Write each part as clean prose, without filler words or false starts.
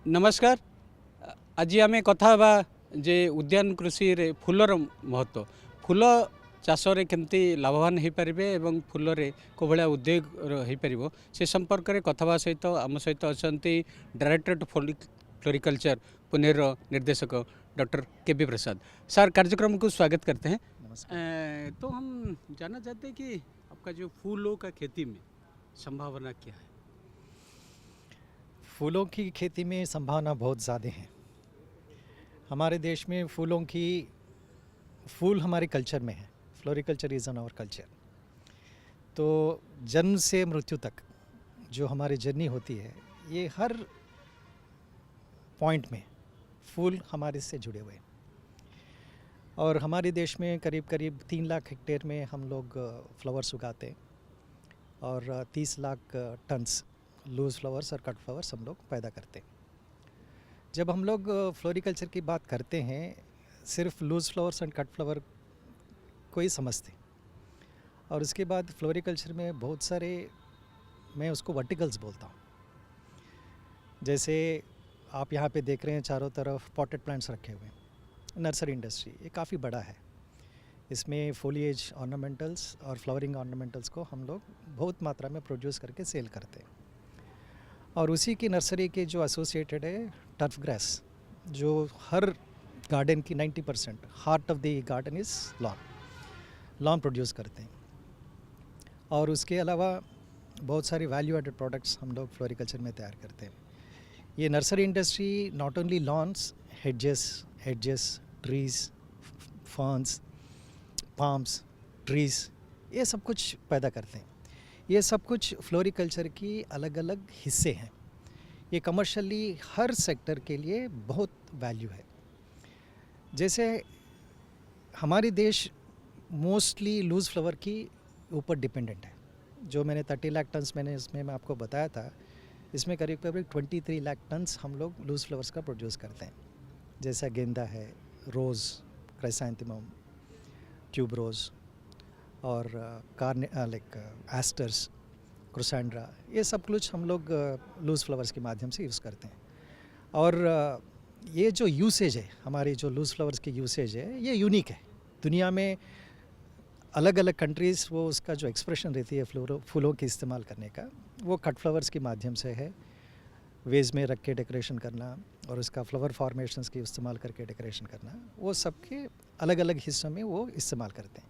नमस्कार। आज आम कथा जे उद्यान कृषि रे फूलर महत्व फूल चाष केमती लाभवान हो पारे और फूल को भाया उद्योग हो पार से संपर्क में कथा सहित आम सहित अच्छा डायरेक्टरेट फ्लोरिकल्चर पुनेर निर्देशक डॉक्टर के प्रसाद सर कार्यक्रम को स्वागत करते हैं। तो हम जानना चाहते हैं कि आपका जो फूलों का खेती में संभावना क्या है? फूलों की खेती में संभावना बहुत ज़्यादा है। हमारे देश में फूल हमारे कल्चर में है। Floriculture is on our culture. तो जन्म से मृत्यु तक जो हमारी जर्नी होती है, ये हर पॉइंट में फूल हमारे से जुड़े हुए हैं। और हमारे देश में करीब करीब 3 लाख हेक्टेयर में हम लोग फ्लावर्स उगाते हैं और 30 लाख टन्स लूज़ फ्लावर्स और कट फ्लावर्स हम लोग पैदा करते हैं। जब हम लोग फ्लोरिकल्चर की बात करते हैं, सिर्फ loose flowers and cut flower को ही समझते हैं। और उसके बाद फ्लोरिकल्चर में बहुत सारे, मैं उसको वर्टिकल्स बोलता हूँ। जैसे आप यहाँ पे देख रहे हैं चारों तरफ पॉटेड प्लांट्स रखे हुए हैं। नर्सरी इंडस्ट्री ये काफ़ी बड़ा है। इसमें फोलिएज ऑर्नामेंटल्स और फ्लावरिंग ऑर्नामेंटल्स को हम लोग बहुत मात्रा में प्रोड्यूस करके सेल करते हैं। और उसी की नर्सरी के जो एसोसिएटेड है टर्फ ग्रास, जो हर गार्डन की 90% heart of the garden is lawn produce करते हैं। और उसके अलावा बहुत सारी वैल्यू एडेड प्रोडक्ट्स हम लोग फ्लोरिकल्चर में तैयार करते हैं। ये nursery industry not only lawns, hedges, trees, ferns, palms, trees, ये सब कुछ पैदा करते हैं। ये सब कुछ फ्लोरिकल्चर की अलग अलग हिस्से हैं। ये कमर्शियली हर सेक्टर के लिए बहुत वैल्यू है। जैसे हमारे देश मोस्टली लूज़ फ्लावर की ऊपर डिपेंडेंट है। जो मैंने 30 लाख टन्स इसमें मैं आपको बताया था, इसमें करीब करीब 23 लाख टन्स हम लोग लूज़ फ्लावर्स का प्रोड्यूस करते हैं। जैसा गेंदा है, रोज़, क्राइसैंथेमम, ट्यूबरोज़ और एस्टर्स, क्रोसेंड्रा, ये सब कुछ हम लोग लूज़ फ्लावर्स के माध्यम से यूज़ करते हैं। और ये जो यूसेज है, हमारी जो लूज़ फ्लावर्स की यूसेज है, ये यूनिक है। दुनिया में अलग अलग कंट्रीज़ वो उसका जो एक्सप्रेशन रहती है फूलों के इस्तेमाल करने का, वो कट फ्लावर्स के माध्यम से है। वेज में रख के डेकोरेशन करना और उसका फ्लावर फॉर्मेशंस के इस्तेमाल करके डेकोरेशन करना, वो सबके अलग अलग हिस्सों में वो इस्तेमाल करते हैं।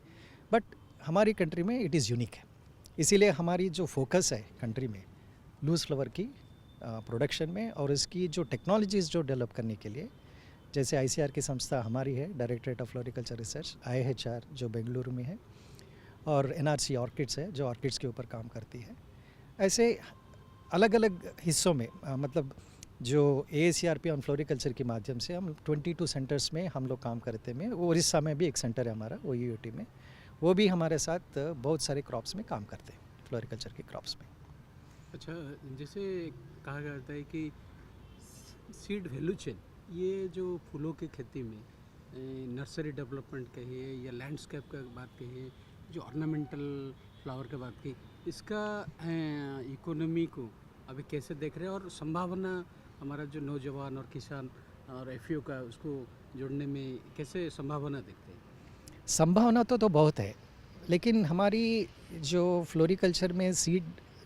बट हमारी कंट्री में इट इज़ यूनिक है। इसीलिए हमारी जो फोकस है कंट्री में लूज़ फ्लावर की प्रोडक्शन में और इसकी जो टेक्नोलॉजीज़ जो डेवलप करने के लिए, जैसे ICR की संस्था हमारी है, directorate of floriculture research, IHR जो बेंगलुरु में है, और NRC ऑर्किड्स है जो ऑर्किड्स के ऊपर काम करती है। ऐसे अलग अलग हिस्सों में मतलब जो AACRP ऑन फ्लोरिकल्चर के माध्यम से हम 22 सेंटर्स में हम लोग काम करते हैं। उड़ीसा में भी एक सेंटर है हमारा, OUT में, वो भी हमारे साथ बहुत सारे क्रॉप्स में काम करते हैं, फ्लोरिकल्चर के क्रॉप्स में। अच्छा, जैसे कहा जाता है कि सीड वैल्यू चेन, ये जो फूलों की खेती में नर्सरी डेवलपमेंट कहिए या लैंडस्केप का बात कहिए, जो ऑर्नामेंटल फ्लावर की बात की, इसका इकोनॉमी को अभी कैसे देख रहे हैं और संभावना हमारा जो नौजवान और किसान और FAO का उसको जोड़ने में कैसे संभावना देखते हैं? संभावना तो बहुत है, लेकिन हमारी जो फ्लोरिकल्चर में सीड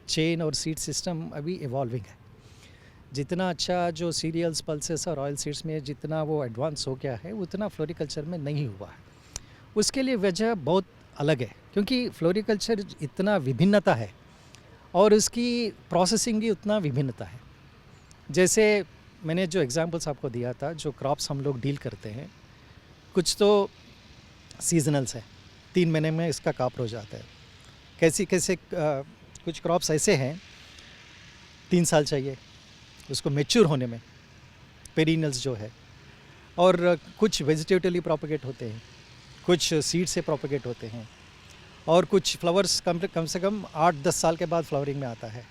चेन और सीड सिस्टम अभी इवॉल्विंग है। जितना अच्छा जो सीरियल्स, पल्सेस और ऑयल सीड्स में जितना वो एडवांस हो गया है, उतना फ्लोरिकल्चर में नहीं हुआ है। उसके लिए वजह बहुत अलग है, क्योंकि फ्लोरिकल्चर इतना विभिन्नता है और उसकी प्रोसेसिंग भी उतना विभिन्नता है। जैसे मैंने जो एग्जांपल्स आपको दिया था, जो क्रॉप्स हम लोग डील करते हैं, कुछ तो सीजनल्स है, 3 महीने में इसका काप हो जाता है। कैसे कुछ क्रॉप्स ऐसे हैं 3 साल चाहिए उसको मैच्योर होने में, पेरिनल्स जो है। और कुछ वेजिटेटिवली प्रोपेगेट होते हैं, कुछ सीड से प्रोपेगेट होते हैं, और कुछ फ्लावर्स कम से कम 8-10 साल के बाद फ्लावरिंग में आता है।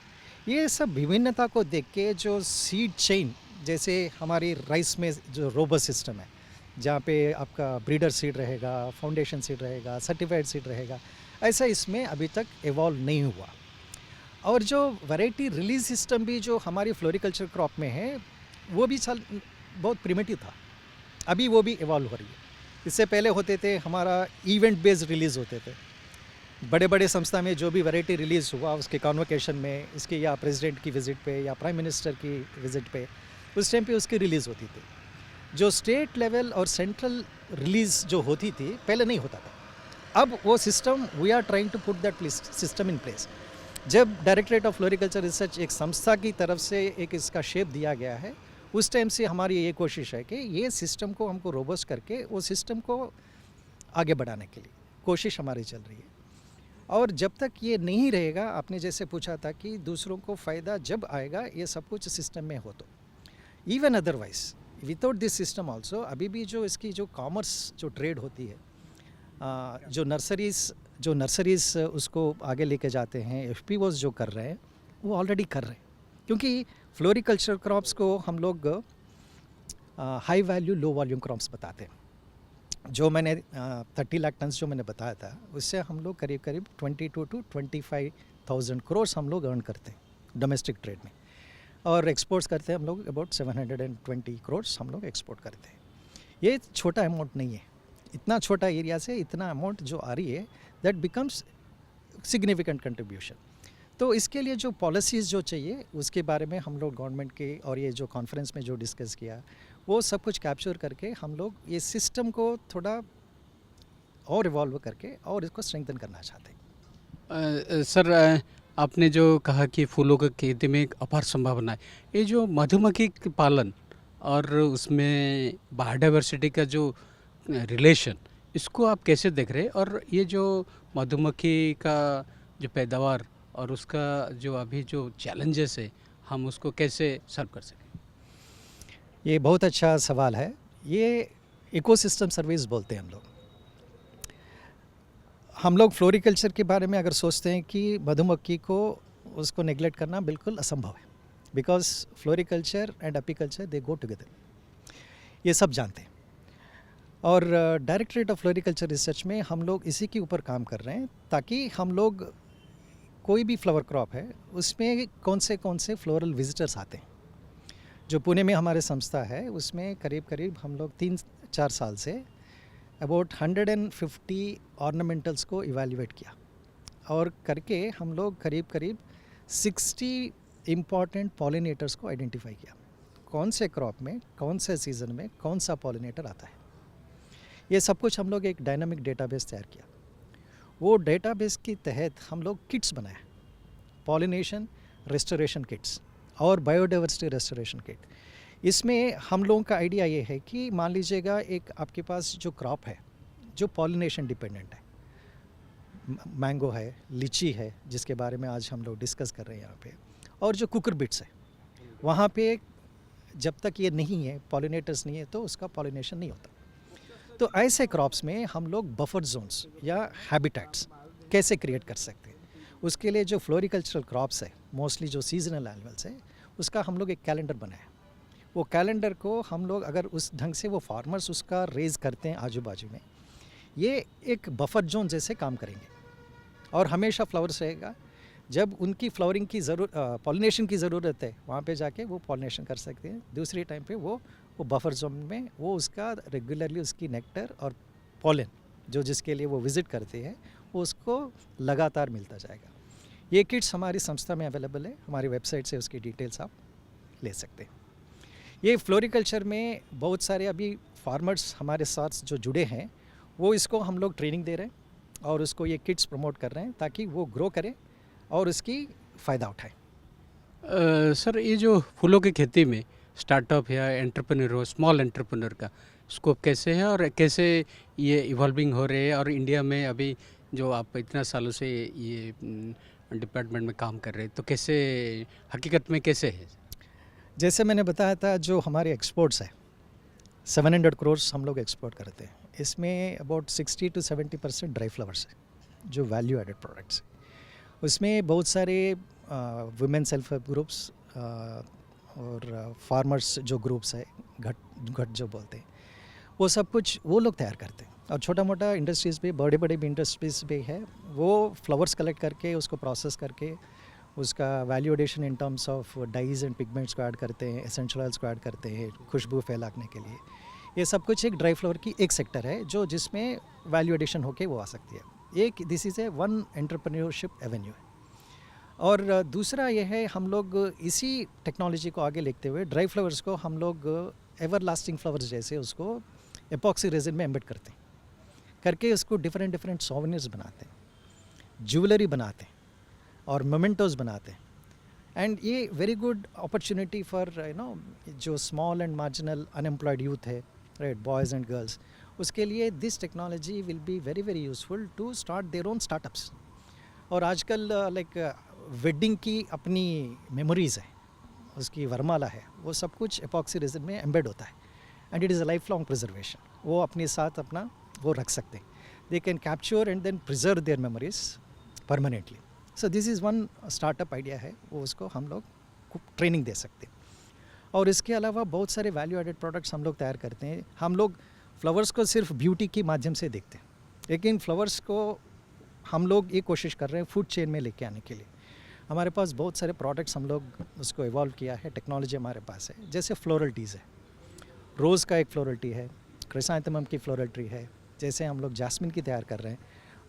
ये सब विभिन्नता को देख के जो सीड चेन, जैसे हमारी राइस में जो रोबस्ट सिस्टम है, जहाँ पे आपका ब्रीडर सीड रहेगा, फाउंडेशन सीड रहेगा, सर्टिफाइड सीड रहेगा, ऐसा इसमें अभी तक इवॉल्व नहीं हुआ। और जो वैरायटी रिलीज सिस्टम भी जो हमारी फ्लोरिकल्चर क्रॉप में है, वो भी साल बहुत प्रिमिटिव था, अभी वो भी इवॉल्व हो रही है। इससे पहले होते थे हमारा इवेंट बेस्ड रिलीज़ होते थे, बड़े बड़े संस्था में जो भी वैरायटी रिलीज़ हुआ उसके कॉन्वोकेशन में, इसके या प्रेसिडेंट की विज़िट पे या प्राइम मिनिस्टर की विज़िट पे, उस टाइम पे उसकी रिलीज़ होती थी। जो स्टेट लेवल और सेंट्रल रिलीज़ जो होती थी पहले नहीं होता था। अब वो system we are trying to put that system in place. जब डायरेक्टरेट ऑफ फ्लोरिकल्चर रिसर्च एक संस्था की तरफ से एक इसका शेप दिया गया है, उस टाइम से हमारी ये कोशिश है कि ये सिस्टम को हमको रोबस्ट करके वो सिस्टम को आगे बढ़ाने के लिए कोशिश हमारी चल रही है। और जब तक ये नहीं रहेगा, आपने जैसे पूछा था कि दूसरों को फ़ायदा जब आएगा ये सब कुछ सिस्टम में हो, तो even otherwise without this system also अभी भी जो इसकी जो कॉमर्स जो ट्रेड होती है, जो नर्सरीज़ उसको आगे लेके जाते हैं, FPOs जो कर रहे हैं वो ऑलरेडी कर रहे हैं, क्योंकि फ्लोरिकल्चर क्रॉप्स को हम लोग high value low volume crops बताते हैं। जो मैंने 30 लाख टन जो मैंने बताया था, उससे हम लोग करीब करीब 22 to 25,000 करोड़ हम लोग अर्न करते हैं डोमेस्टिक ट्रेड में, और एक्सपोर्ट्स करते हैं हम लोग अबाउट 720 करोड़ हम लोग एक्सपोर्ट करते हैं। ये छोटा अमाउंट नहीं है, इतना छोटा एरिया से इतना अमाउंट जो आ रही है, दैट बिकम्स सिग्निफिकेंट कंट्रीब्यूशन। तो इसके लिए जो पॉलिसीज़ जो चाहिए उसके बारे में हम लोग गवर्नमेंट के और ये जो कॉन्फ्रेंस में जो डिस्कस किया वो सब कुछ कैप्चर करके हम लोग ये सिस्टम को थोड़ा और इवॉल्व करके और इसको स्ट्रेंथन करना चाहते हैं। सर, आपने जो कहा कि फूलों की खेती में एक अपार संभावना है, ये जो मधुमक्खी के पालन और उसमें बायोडाइवर्सिटी का जो रिलेशन, इसको आप कैसे देख रहे हैं? और ये जो मधुमक्खी का जो पैदावार और उसका जो अभी जो चैलेंजेस है, हम उसको कैसे सॉल्व कर सकें? ये बहुत अच्छा सवाल है। ये इकोसिस्टम सर्विस बोलते हैं हम लोग फ्लोरिकल्चर के बारे में अगर सोचते हैं कि मधुमक्खी को उसको नेग्लेक्ट करना बिल्कुल असंभव है, because floriculture and apiculture they go together, ये सब जानते हैं। और डायरेक्टरेट ऑफ फ्लोरिकल्चर रिसर्च में हम लोग इसी के ऊपर काम कर रहे हैं, ताकि हम लोग कोई भी फ्लावर क्रॉप है उसमें कौन से फ्लोरल विजिटर्स आते हैं। जो पुणे में हमारे संस्था है उसमें करीब करीब हम लोग 3-4 साल से अबाउट 150 ऑर्नामेंटल्स को इवैल्यूएट किया, और करके हम लोग करीब करीब 60 इम्पॉर्टेंट पॉलिनेटर्स को आइडेंटिफाई किया, कौन से क्रॉप में कौन से सीज़न में कौन सा पॉलिनेटर आता है। ये सब कुछ हम लोग एक डायनामिक डेटाबेस तैयार किया। वो डेटाबेस के तहत हम लोग किट्स बनाए, पॉलिनेशन रेस्टोरेशन किट्स और बायोडाइवर्सिटी रेस्टोरेशन किट। इसमें हम लोगों का आइडिया ये है कि मान लीजिएगा एक आपके पास जो क्रॉप है जो पॉलिनेशन डिपेंडेंट है, मैंगो है, लीची है, जिसके बारे में आज हम लोग डिस्कस कर रहे हैं यहाँ पे, और जो कुकर बिट्स है, वहाँ पे जब तक ये नहीं है, पॉलिनेटर्स नहीं है, तो उसका पॉलिनेशन नहीं होता। तो ऐसे क्रॉप्स में हम लोग बफर जोन्स या हैबिटेट्स कैसे क्रिएट कर सकते हैं, उसके लिए जो फ्लोरिकल्चरल क्रॉप्स है, मोस्टली जो सीजनल एनिमल्स है, उसका हम लोग एक कैलेंडर बनाया। वो कैलेंडर को हम लोग अगर उस ढंग से वो फार्मर्स उसका रेज करते हैं आजू बाजू में, ये एक बफर जोन जैसे काम करेंगे, और हमेशा फ्लावर्स रहेगा। जब उनकी फ्लावरिंग की पॉलिनेशन की ज़रूरत है, वहाँ पे जाके वो पॉलिनेशन कर सकते हैं। दूसरी टाइम पे वो बफर जोन में वो उसका रेगुलरली उसकी नेक्टर और पॉलन जो जिसके लिए वो विज़िट करते हैं, वो उसको लगातार मिलता जाएगा। ये किट्स हमारी संस्था में अवेलेबल है, हमारी वेबसाइट से उसकी डिटेल्स आप ले सकते हैं। ये फ्लोरिकल्चर में बहुत सारे अभी फार्मर्स हमारे साथ जो जुड़े हैं, वो इसको हम लोग ट्रेनिंग दे रहे हैं और उसको ये किट्स प्रमोट कर रहे हैं ताकि वो ग्रो करे और उसकी फ़ायदा उठाए। सर, ये जो फूलों की खेती में स्टार्टअप या एंटरप्रेन्योर हो, स्मॉल एंटरप्रेन्योर का स्कोप कैसे है और कैसे ये इवॉल्विंग हो रहे हैं, और इंडिया में अभी जो आप इतना सालों से ये डिपार्टमेंट में काम कर रहे हैं, तो कैसे हकीकत में कैसे है? जैसे मैंने बताया था, जो हमारे एक्सपोर्ट्स है 700 करोड़ हम लोग एक्सपोर्ट करते हैं। इसमें अबाउट 60 to 70% ड्राई फ्लावर्स है जो वैल्यू एडेड प्रोडक्ट्स है। उसमें बहुत सारे वुमेन सेल्फ हेल्प ग्रुप्स और फार्मर्स जो ग्रुप्स है, घट जो बोलते हैं, वो सब कुछ वो लोग तैयार करते हैं। और छोटा मोटा इंडस्ट्रीज़ भी, बड़े बड़े भी इंडस्ट्रीज़ भी है, वो फ्लावर्स कलेक्ट करके उसको प्रोसेस करके उसका value addition in terms of dyes and pigments को ऐड करते हैं, एसेंशियल ऑयल्स को ऐड करते हैं खुशबू फैलाने के लिए। ये सब कुछ एक ड्राई फ्लावर की एक सेक्टर है जो जिसमें वैल्यू एडिशन होके वो आ सकती है। एक this is a one entrepreneurship Avenue है। और दूसरा ये है, हम लोग इसी टेक्नोलॉजी को आगे लेते हुए ड्राई फ्लावर्स को हम लोग एवर लास्टिंग फ्लावर्स जैसे उसको एपॉक्सी रेजिन में एम्बेड करते हैं, करके उसको डिफरेंट डिफरेंट सोवेनिर्स बनाते हैं, ज्वेलरी बनाते हैं और मोमेंटोज बनाते हैं। एंड ये वेरी गुड अपॉर्चुनिटी फॉर जो small and marginal unemployed youth है, राइट, बॉयज़ एंड गर्ल्स, उसके लिए this technology will be very very useful to start their own startups. और आजकल लाइक वेडिंग की अपनी मेमोरीज़ है, उसकी वरमाला है, वो सब कुछ एपॉक्सी रेजिन में एम्बेड होता है and it is a life long preservation. वो अपने साथ अपना वो रख सकते हैं, they can capture and then preserve their memories permanently. So this is one startup idea है, वो उसको हम लोग ट्रेनिंग दे सकते हैं। और इसके अलावा बहुत सारे वैल्यू एडेड प्रोडक्ट्स हम लोग तैयार करते हैं। हम लोग फ्लावर्स को सिर्फ ब्यूटी के माध्यम से देखते हैं, लेकिन फ्लावर्स को हम लोग ये कोशिश कर रहे हैं फूड चेन में लेके आने के लिए। हमारे पास बहुत सारे प्रोडक्ट्स हम लोग उसको इवॉल्व किया है, टेक्नोलॉजी हमारे पास है। जैसे फ्लोरल टीज़ है, रोज़ का एक फ्लोरल टी है, क्रिसैंथेमम की फ्लोरल ट्री है, जैसे हम लोग जैस्मिन की तैयार कर रहे हैं,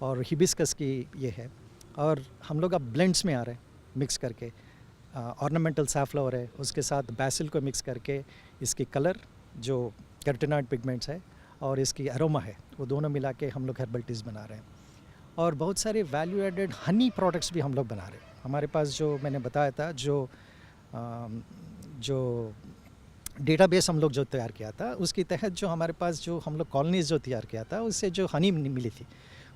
और हिबिस्कस की ये है। और हम लोग अब ब्लेंड्स में आ रहे हैं मिक्स करके, ऑर्नामेंटल सैफ्लावर है, उसके साथ बैसिल को मिक्स करके इसकी कलर जो कैरोटीनॉइड पिगमेंट्स है और इसकी अरोमा है, वो दोनों मिला के हम लोग हर्बल टीज़ बना रहे हैं। और बहुत सारे वैल्यू एडेड हनी प्रोडक्ट्स भी हम लोग बना रहे हैं। हमारे पास जो मैंने बताया था, जो डेटाबेस हम लोग जो तैयार किया था, उसके तहत जो हमारे पास जो हम लोग कॉलोनीज़ जो तैयार किया था, उससे जो हनी मिली थी,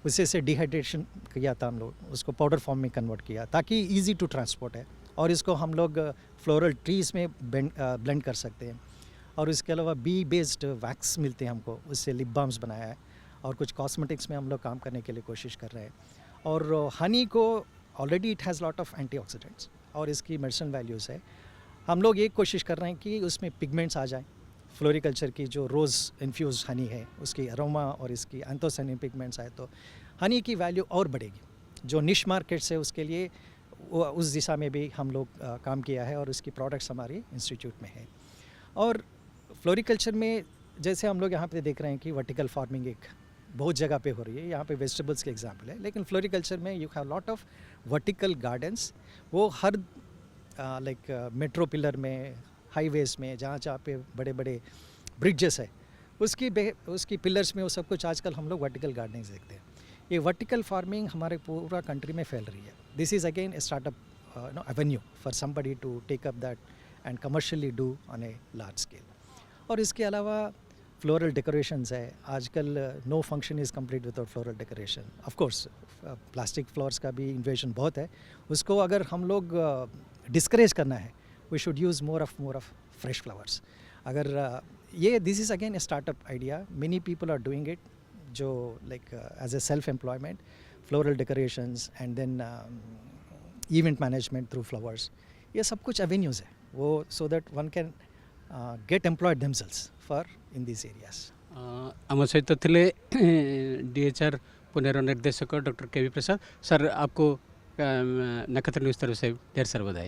उससे से डिहाइड्रेशन किया था हम लोग, उसको पाउडर फॉर्म में कन्वर्ट किया ताकि इजी टू ट्रांसपोर्ट है। और इसको हम लोग फ्लोरल ट्रीज़ में ब्लेंड कर सकते हैं। और इसके अलावा बी बेस्ड वैक्स मिलते हैं हमको, उससे लिप बाम्स बनाया है। और कुछ कॉस्मेटिक्स में हम लोग काम करने के लिए कोशिश कर रहे हैं। और हनी को already it has lot of antioxidants और इसकी मेडिसिन वैल्यूज़ है। हम लोग एक कोशिश कर रहे हैं कि उसमें पिगमेंट्स आ जाएं। फ्लोरिकल्चर की जो रोज़ इन्फ्यूज़ हनी है, उसकी अरोमा और इसकी एंथोसायनिन पिगमेंट्स आए तो हनी की वैल्यू और बढ़ेगी। जो निश मार्केट्स है उसके लिए वो उस दिशा में भी हम लोग काम किया है और उसकी प्रोडक्ट्स हमारी इंस्टीट्यूट में है। और फ्लोरिकल्चर में जैसे हम लोग यहाँ पे देख रहे हैं कि वर्टिकल फार्मिंग एक बहुत जगह पे हो रही है, यहाँ पे वेजिटेबल्स के एग्जाम्पल है, लेकिन फ्लोरिकल्चर में you have lot of vertical gardens. वो हर लाइक मेट्रो पिलर में, हाईवेज़ में, जहाँ पे बड़े बड़े ब्रिजेस है, उसकी पिलर्स में वो सब कुछ आजकल हम लोग वर्टिकल गार्डनिंग देखते हैं। ये वर्टिकल फार्मिंग हमारे पूरा कंट्री में फैल रही है। This is again a startup avenue for somebody to take up that and commercially do on a large scale. और इसके अलावा फ्लोरल डेकोरेशंस है। आजकल no function is complete without floral decoration. Of course plastic flowers का भी इन्वेशन बहुत है, उसको अगर हम लोग डिस्करेज करना है, we should use more of fresh flowers. अगर ये this is again a startup idea, many people are doing it, जो like as a self employment, floral decorations and then event management through flowers. ये सब कुछ avenues है वो, so that one can get employed themselves for in this areas. आम सहित थे DHR पुनेर निर्देशक डॉक्टर KV प्रसाद। सर, आपको नक्षत्र न्यूज़ तरफ से ढेर सारा बधाई।